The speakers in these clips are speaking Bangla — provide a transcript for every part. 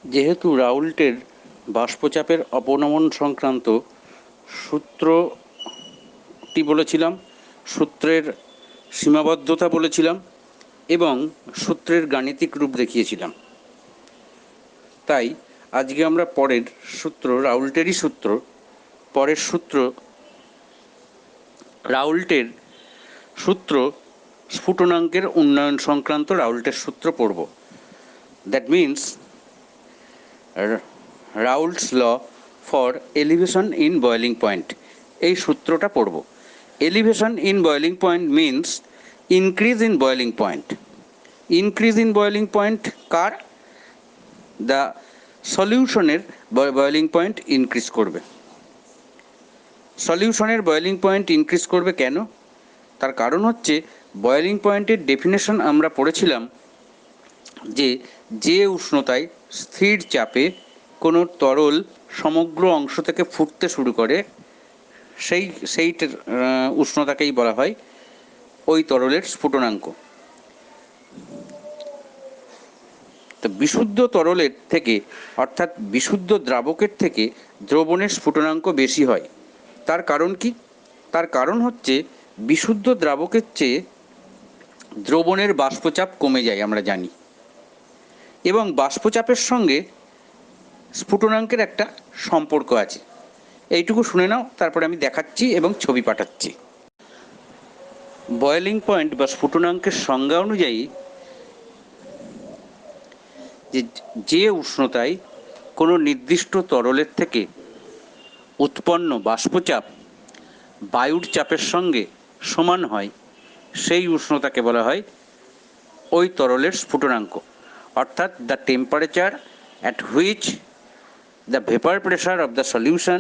যেহেতু রাউল্টের বাষ্পচাপের অবনমন সংক্রান্ত সূত্রটি বলেছিলাম, সূত্রের সীমাবদ্ধতা বলেছিলাম এবং সূত্রের গাণিতিক রূপ দেখিয়েছিলাম, তাই আজকে আমরা পরের সূত্র, রাউল্টেরই সূত্র, পরের সূত্র রাউল্টের সূত্র স্ফুটনাঙ্কের উন্নয়ন সংক্রান্ত রাউল্টের সূত্র পড়ব। That means Raoult's law for elevation in boiling point, এই সূত্রটা পড়ব। Elevation in boiling point means increase in boiling point. Increase in boiling point কার? দ্য সলিউশনের বয়েলিং পয়েন্ট ইনক্রিজ করবে। সলিউশনের বয়েলিং পয়েন্ট ইনক্রিজ করবে কেন? তার কারণ হচ্ছে বয়েলিং পয়েন্টের ডেফিনেশন আমরা পড়েছিলাম যে উষ্ণতায় স্থির চাপে কোনো তরল সমগ্র অংশ থেকে ফুটতে শুরু করে সেই উষ্ণতাকেই বলা হয় ওই তরলের স্ফুটনাঙ্ক। তো বিশুদ্ধ তরলের থেকে, অর্থাৎ বিশুদ্ধ দ্রাবকের থেকে দ্রবণের স্ফুটনাঙ্ক বেশি হয়। তার কারণ কি? তার কারণ হচ্ছে বিশুদ্ধ দ্রাবকের চেয়ে দ্রবণের বাষ্পচাপ কমে যায়, আমরা জানি, এবং বাষ্পচাপের সঙ্গে স্ফুটনাঙ্কের একটা সম্পর্ক আছে। এইটুকু শুনে নাও, তারপরে আমি দেখাচ্ছি এবং ছবি পাঠাচ্ছি। বয়েলিং পয়েন্ট বা স্ফুটনাঙ্কের সংজ্ঞা অনুযায়ী যে উষ্ণতায় কোনো নির্দিষ্ট তরলের থেকে উৎপন্ন বাষ্পচাপ বায়ুর চাপের সঙ্গে সমান হয়, সেই উষ্ণতাকে বলা হয় ওই তরলের স্ফুটনাঙ্ক, অর্থাৎ the temperature at which the vapor pressure of the solution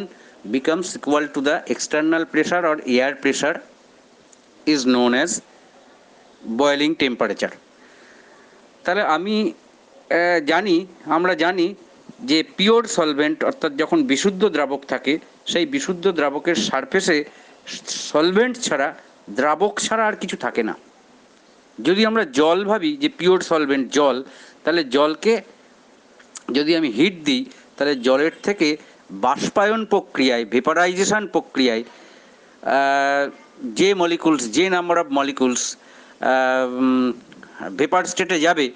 becomes equal to the external pressure or air pressure is known as boiling temperature. তাহলে আমরা জানি যে পিওর সলভেন্ট, অর্থাৎ যখন বিশুদ্ধ দ্রাবক থাকে, সেই বিশুদ্ধ দ্রাবকের সারফেসে সলভেন্ট ছাড়া, দ্রাবক ছাড়া আর কিছু থাকে না। যদি আমরা জল ভাবি যে পিওর সলভেন্ট জল, তাহলে জলকে যদি আমি হিট দিই, তাহলে জলের থেকে বাষ্পায়ন প্রক্রিয়ায়, ভেপারাইজেশন প্রক্রিয়ায় যে মলিকুলস, যে নাম্বার অফ মলিকুলস ভেপার স্টেটে যাবে,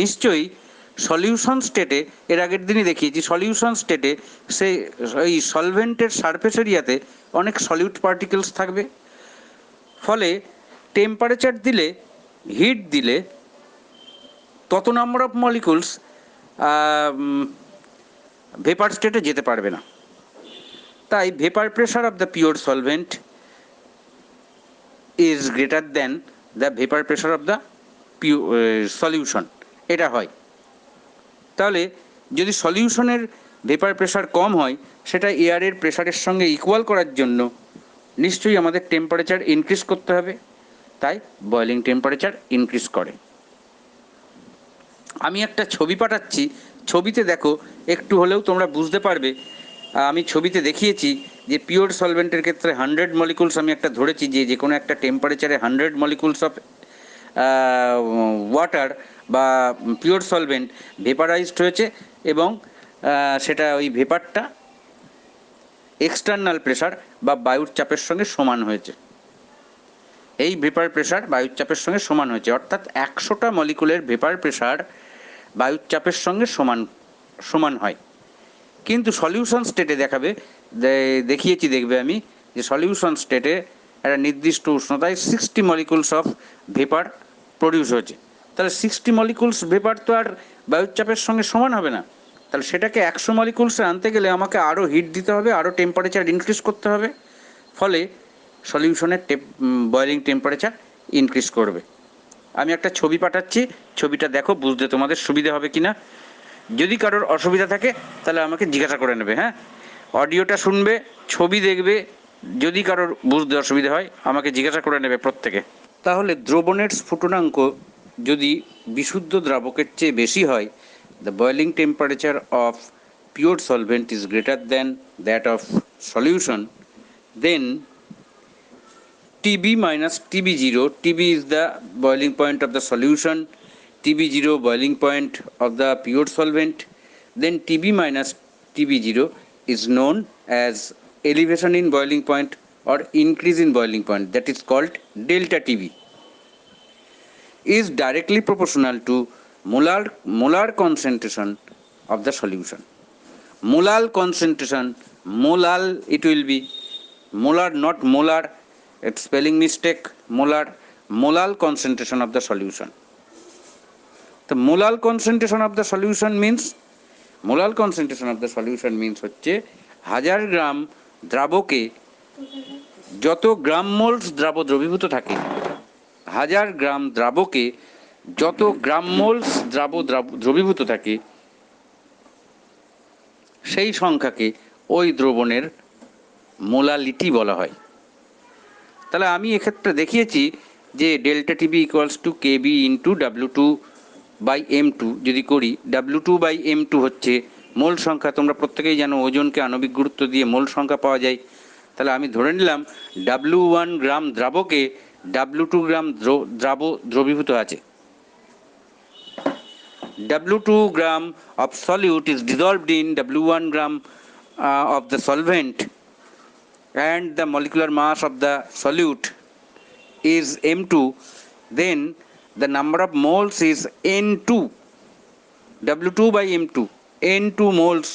নিশ্চয়ই সলিউশন স্টেটে, এর আগের দিনই দেখিয়েছি, সলিউশন স্টেটে এই সলভেন্টের সারফেস এরিয়াতে অনেক সলিউট পার্টিকেলস থাকবে। ফলে টেম্পারেচার দিলে, হিট দিলে তত নাম্বার অফ মলিকুলস ভেপার স্টেটে যেতে পারবে না। তাই vapour pressure of the pure solvent is greater than the vapour pressure of the solution, এটা হয়। তাহলে যদি সলিউশনের ভেপার প্রেশার কম হয়, সেটা এয়ারের প্রেশারের সঙ্গে ইকুয়াল করার জন্য নিশ্চয়ই আমাদের টেম্পারেচার ইনক্রিজ করতে হবে, তাই বয়েলিং টেম্পারেচার ইনক্রিজ করে। আমি একটা ছবি পাঠাচ্ছি, ছবিতে দেখো, একটু হলেও তোমরা বুঝতে পারবে। আমি ছবিতে দেখিয়েছি যে পিওর সলভেন্টের ক্ষেত্রে 100 মলিকুলস আমি একটা ধরেছি, যে কোনো একটা টেম্পারেচারে 100 মলিকুলস অফ ওয়াটার বা পিওর সলভেন্ট ভেপারাইজড হয়েছে, এবং সেটা ওই ভেপারটা এক্সটার্নাল প্রেশার বা বায়ুর চাপের সঙ্গে সমান হয়েছে। এই ভেপার প্রেশার বায়ুর চাপের সঙ্গে সমান হয়েছে, অর্থাৎ 100টা মলিকুলের ভেপার প্রেশার বায়ুর চাপের সঙ্গে সমান হয়। কিন্তু সলিউশন স্টেটে দেখিয়েছি, দেখবে আমি যে সলিউশন স্টেটে একটা নির্দিষ্ট উষ্ণতায় 60 মলিকুলস অফ ভেপার প্রডিউস হয়েছে। তাহলে 60 মলিকুলস ভেপার তো আর বায়ুর চাপের সঙ্গে সমান হবে না। তাহলে সেটাকে 100 মলিকুলসে আনতে গেলে আমাকে আরও হিট দিতে হবে, আরও টেম্পারেচার ইনক্রিজ করতে হবে। ফলে সলিউশনের বয়েলিং টেম্পারেচার ইনক্রিজ করবে। আমি একটা ছবি পাঠাচ্ছি, ছবিটা দেখো, বুঝতে তোমাদের সুবিধা হবে কিনা। যদি কারোর অসুবিধা থাকে তাহলে আমাকে জিজ্ঞাসা করে নেবে। হ্যাঁ, অডিওটা শুনবে, ছবি দেখবে, যদি কারোর বুঝতে অসুবিধা হয় আমাকে জিজ্ঞাসা করে নেবে প্রত্যেকে। তাহলে দ্রবণের স্ফুটনাঙ্ক যদি বিশুদ্ধ দ্রাবকের চেয়ে বেশি হয়, the boiling temperature of pure solvent is greater than that of solution, then TB minus TB0, TB is the boiling point of the solution, TB0 boiling point of the pure solvent, then TB minus TB0 is known as elevation in boiling point or increase in boiling point, that is called delta TB, is directly proportional to molar concentration of the solution. Molar concentration, molar it will be, molar not molar, it's spelling mistake, molar concentration of the solution. The molar concentration of the solution means হচ্ছে 1000 গ্রাম দ্রাবকে যত গ্রাম মোলস দ্রবীভূত থাকে, 1000 গ্রাম দ্রাবকে যত গ্রাম মোলস দ্রবীভূত থাকে সেই সংখ্যাকে ওই দ্রবণের মোলালিটি বলা হয়। তাহলে আমি এক্ষেত্রে দেখিয়েছি যে delta TB equals to KB into W2 by M2 যদি করি, W2 বাই M2 হচ্ছে মোল সংখ্যা। তোমরা প্রত্যেকেই জানো ওজনকে আণবিক গুরুত্ব দিয়ে মোল সংখ্যা পাওয়া যায়। তাহলে আমি ধরে নিলাম W1 গ্রাম দ্রাবকে W2 গ্রাম দ্রবীভূত আছে। W2 gram of solute is dissolved in W1 gram of the solvent, and the molecular mass of the solute is M2, then the number of moles is N2, W2 by M2, N2 moles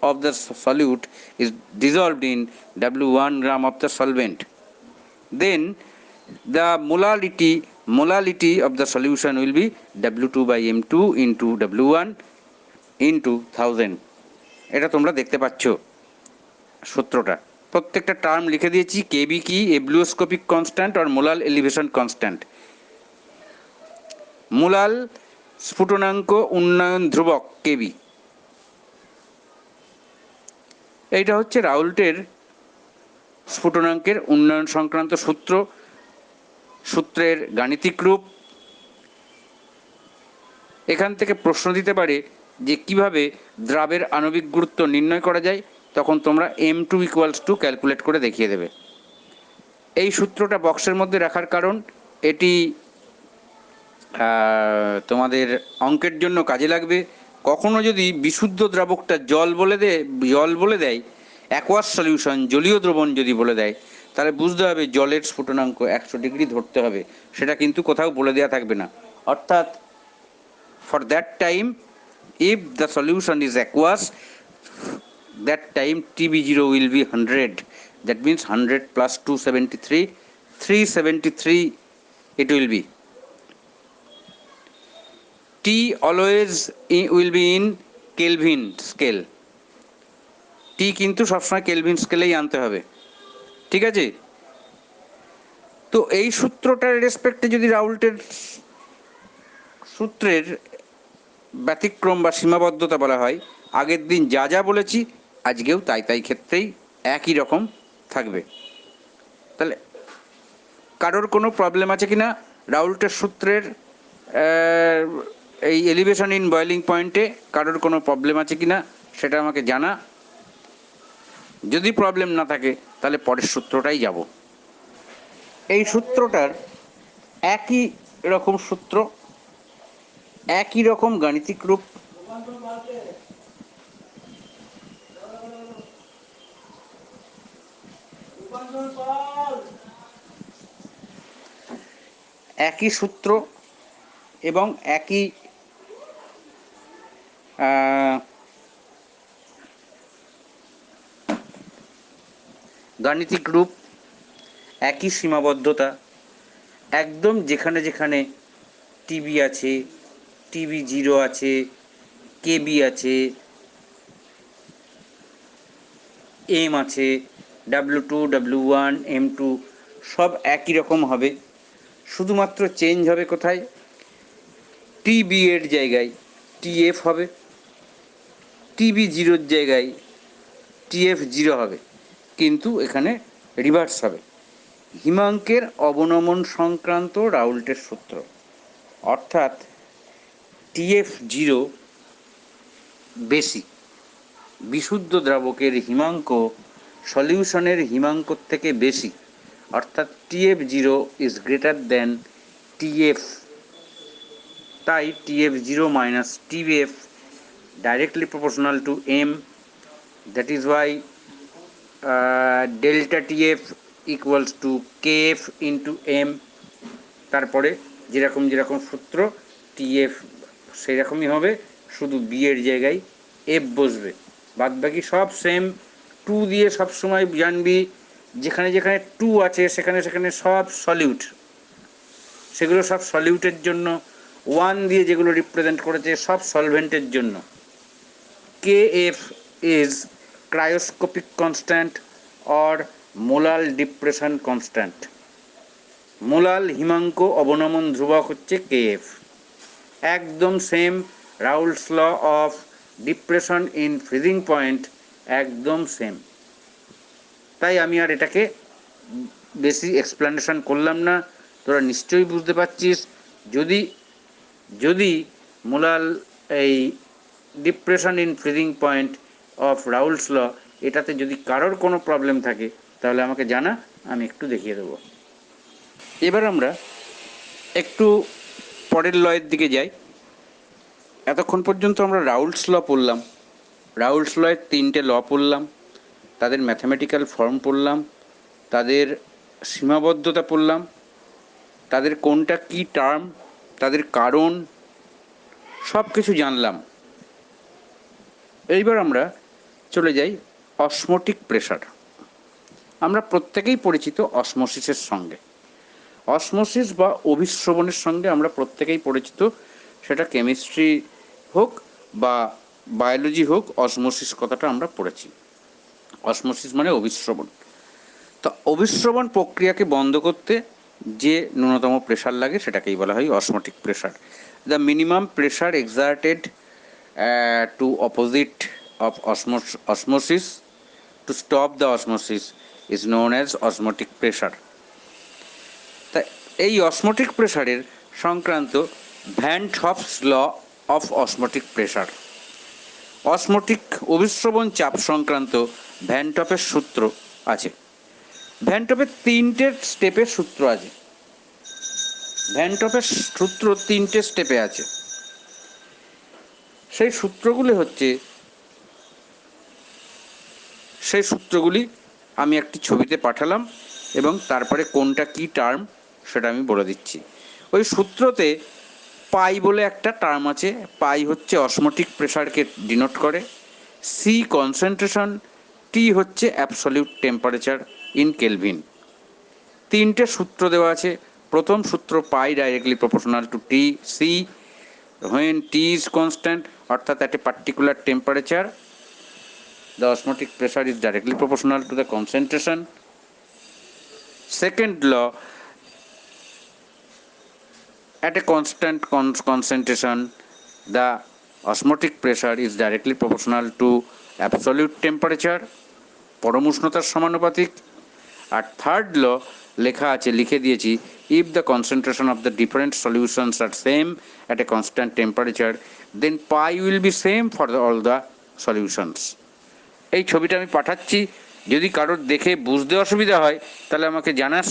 of the solute is dissolved in W1 gram of the solvent. Then the molality of the solution will be W2 by M2 into W1 into 1000. এটা তোমরা দেখতে পাচ্ছ সূত্রটা, প্রত্যেকটা টার্ম লিখে দিয়েছি। কেবি কি, এবুলিওস্কোপিক কনস্ট্যান্ট আর মোলাল এলিভেশন কনস্ট্যান্ট। মোলাল স্ফুটনাঙ্ক উন্নয়ন ধ্রুবক কেবি, এইটা হচ্ছে রাউল্টের স্ফুটনাঙ্কের উন্নয়ন সংক্রান্ত সূত্রের গাণিতিক রূপ। এখান থেকে প্রশ্ন দিতে পারে যে কিভাবে দ্রাবের আণবিক গুরুত্ব নির্ণয় করা যায়, তখন তোমরা M2 ইকুয়ালস টু ক্যালকুলেট করে দেখিয়ে দেবে। এই সূত্রটা বক্সের মধ্যে রাখার কারণ এটি তোমাদের অঙ্কের জন্য কাজে লাগবে। কখনো যদি বিশুদ্ধ দ্রাবকটা জল বলে দেয়, অ্যাকোয়াস সলিউশন জলীয় দ্রবণ যদি বলে দেয়, তাহলে বুঝতে হবে জলের স্ফুটনাঙ্ক 100 ডিগ্রি ধরতে হবে, সেটা কিন্তু কোথাও বলে দেওয়া থাকবে না। অর্থাৎ for that time, if the solution is aqueous, that time TB0 will be 100, that means 100 plus 273, 373 it will be. T always will be in Kelvin scale, T কিন্তু সবসময় কেলভিন স্কেলেই আনতে হবে, ঠিক আছে? তো এই সূত্রটার রেসপেক্টে যদি রাউল্টের সূত্রের ব্যতিক্রম বা সীমাবদ্ধতা বলা হয়, আগের দিন যা যা বলেছি আজকেও তাই ক্ষেত্রেই একই রকম থাকবে। তাহলে কারোর কোনো প্রবলেম আছে কি না রাউল্টের সূত্রের এই এলিভেশন ইন বয়েলিং পয়েন্টে, কারোর কোনো প্রবলেম আছে কি না সেটা আমাকে জানা। যদি প্রবলেম না থাকে তাহলে পরের সূত্রটাই যাব। এই সূত্রটার একই রকম সূত্র, একই রকম গাণিতিক রূপ। একই সূত্র এবং একই গাণিতিক রূপ, একই সীমাবদ্ধতা। একদম যেখানে যেখানে টিবি আছে, TB0 আছে, কেবি আছে, M আছে, W2, W1, M2 সব একই রকম হবে। শুধুমাত্র চেঞ্জ হবে কোথায়, TB এর জায়গায় TF হবে, TB0 জায়গায় TF0 হবে, কিন্তু এখানে রিভার্স হবে। হিমাঙ্কের অবনমন সংক্রান্ত রাউল্টের সূত্র, অর্থাৎ TF0 বেশি। বিশুদ্ধ দ্রাবকের হিমাঙ্ক সলিউশনের হিমাঙ্কর থেকে বেশি, অর্থাৎ TF0 is greater than TF, তাই TF0 minus TF directly proportional to m. That is why delta TF equals to KF into m. তারপরে যেরকম যেরকম সূত্র TF সেই রকমই হবে, শুধু বি এর জায়গায় এফ বসবে, বাদ বাকি সব সেম। টু দিয়ে সবসময় জানবি যেখানে যেখানে টু আছে সেখানে সেখানে সব সলিউট, সেগুলো সব সলিউটের জন্য। ওয়ান দিয়ে যেগুলো রিপ্রেজেন্ট করেছে সব সলভেন্টের জন্য। K F is cryoscopic constant or molal depression constant. Molal হিমাঙ্ক অবনমন ধ্রুবক হচ্ছে কেএফ, একদম same. Raoult's law of depression in freezing point একদম সেম। তাই আমি আর এটাকে বেশি এক্সপ্লেনেশন করলাম না, তোরা নিশ্চয়ই বুঝতে পারছিস। যদি যদি মোলাল এই depression in freezing point of Raoult's law, এটাতে যদি কারোর কোনো প্রবলেম থাকে তাহলে আমাকে জানা, আমি একটু দেখিয়ে দেবো। এবার আমরা একটু পরের লয়ের দিকে যাই। এতক্ষণ পর্যন্ত আমরা রাউলস ল পড়লাম, রাউলস লয়ের তিনটে ল পড়লাম, তাদের ম্যাথামেটিক্যাল ফর্ম পড়লাম, তাদের সীমাবদ্ধতা পড়লাম, তাদের কোনটা কি টার্ম, তাদের কারণ, সব কিছু জানলাম। এইবার আমরা চলে যাই অসমোটিক প্রেশার। আমরা প্রত্যেকেই পরিচিত অসমোসিসের সঙ্গে। অসমোসিস বা অভিশ্রবণের সঙ্গে আমরা প্রত্যেকেই পরিচিত, সেটা কেমিস্ট্রি হোক বা বায়োলজি হোক, অসমোসিস কথাটা আমরা পড়েছি। অসমোসিস মানে অভিশ্রবণ। তো অভিশ্রবণ প্রক্রিয়াকে বন্ধ করতে যে ন্যূনতম প্রেশার লাগে সেটাকেই বলা হয় osmotic pressure. The minimum pressure exerted to opposite of osmosis to stop the osmosis is known as osmotic pressure. তা এই অসমোটিক প্রেশারের সংক্রান্ত van't Hoff's law of osmotic pressure, osmotic অভিশ্রবণ চাপ সংক্রান্ত ভ্যান টপের সূত্র আছে। ভ্যান টপের তিনটে স্টেপের সূত্র আছে। ভ্যান টপের সূত্র তিনটে স্টেপে আছে। সেই সূত্রগুলি আমি একটি ছবিতে পাঠালাম এবং তারপরে কোনটা কি টার্ম সেটা আমি বলে দিচ্ছি। ওই সূত্রতে পাই বলে একটা টার্ম আছে। পাই হচ্ছে অসমোটিক প্রেশারকে ডিনোট করে, সি কনসেন্ট্রেশন, টি হচ্ছে অ্যাবসলিউট টেম্পারেচার ইন কেলভিন। তিনটে সূত্র দেওয়া আছে। প্রথম সূত্র pi directly proportional to T, C when T is constant অর্থাৎ at a particular temperature the osmotic pressure is directly proportional to the concentration. Second law, at a constant concentration the osmotic pressure is directly proportional to absolute temperature, পরম উষ্ণতার সমানুপাতিক। আর থার্ড ল লেখা আছে, লিখে দিয়েছি, if the concentration of the different solutions are same at a constant temperature then pi will be same for all the solutions. এই ছবিটা আমি পাঠাচ্ছি, যদি কারোর দেখে বুঝতে অসুবিধা হয় তাহলে আমাকে জানাস।